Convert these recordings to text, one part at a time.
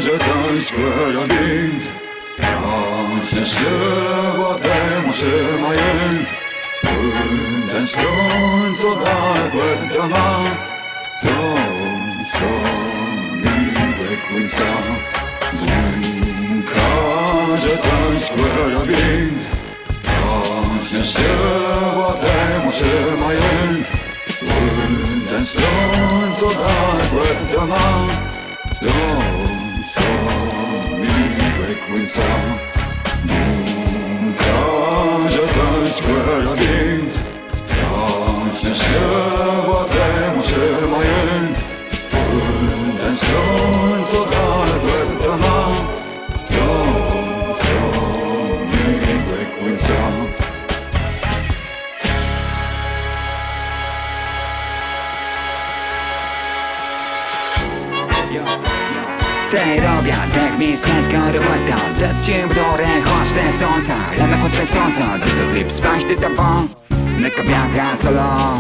że coś robić. Właśnie ślepo trzymając ten stron, co tak doma, to miłe końca. Każe coś robić. Właśnie ślepo trzymając ten stron, co tak doma, to miłe końca. Każe coś robić. Właśnie ślepo trzymając ten stron, co tak doma, to miłe końca. Te robią, tak mi stęska robota. Do ciebie dorę, chodź te słońca. Leme chodź te słońca, ty sobie spaść ty tapą. Mleko bianka solo.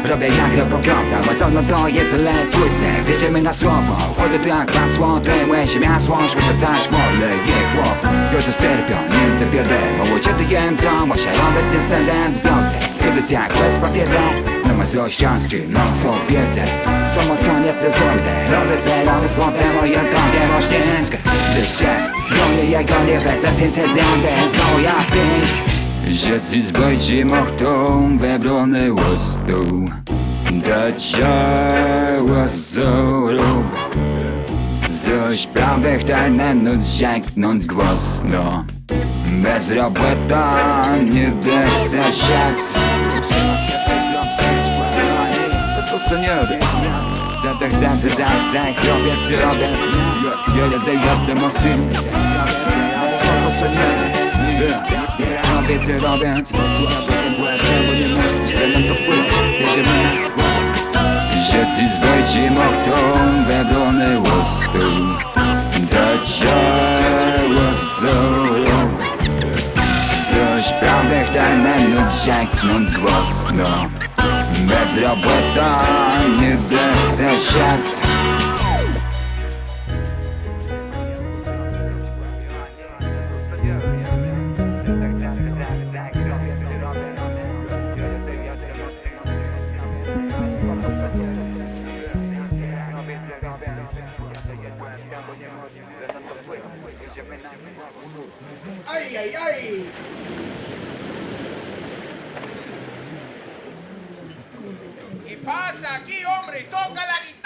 Robię jak do pokropta, bo solo to jedzę płytce. Wierzymy na słowo, chodzę tu jak masło. Tyle się miasło, szło to cały szmole. Je chłop, ja to sterpią, Niemcy biedę. Mało cię ty jędro, bo się robię z tym sedem z biące. Kiedyś jak bez papierze, no ma coś szczęście, no co wiedzę. Samo co nie te zojdę, robię z potem moje drogie rośnięckie. Ze się, gonię jak gonię, wecę z incydentem, z moja pięść. Rzeci zbojci mochtą webrony łostą. Dać ciała zorób. Coś prawych terminów sięgnąc głośno. Bez robota nie da się siec. To co nie robię. Robię ty robię. Jedzę mosty. To co nie robię. Robię ty robię. Bo nie muszę. Jeden to płyt. Jedziemy na słowo. Rzeci zbojci mochtą webrony łostą. Dać ciała zorą. Coś prawych terminów sięgnąć głośno. Bez robota nie da się siec. ¡Ay, ay, ay! ¿Qué pasa aquí, hombre? ¡Toca la guitarra!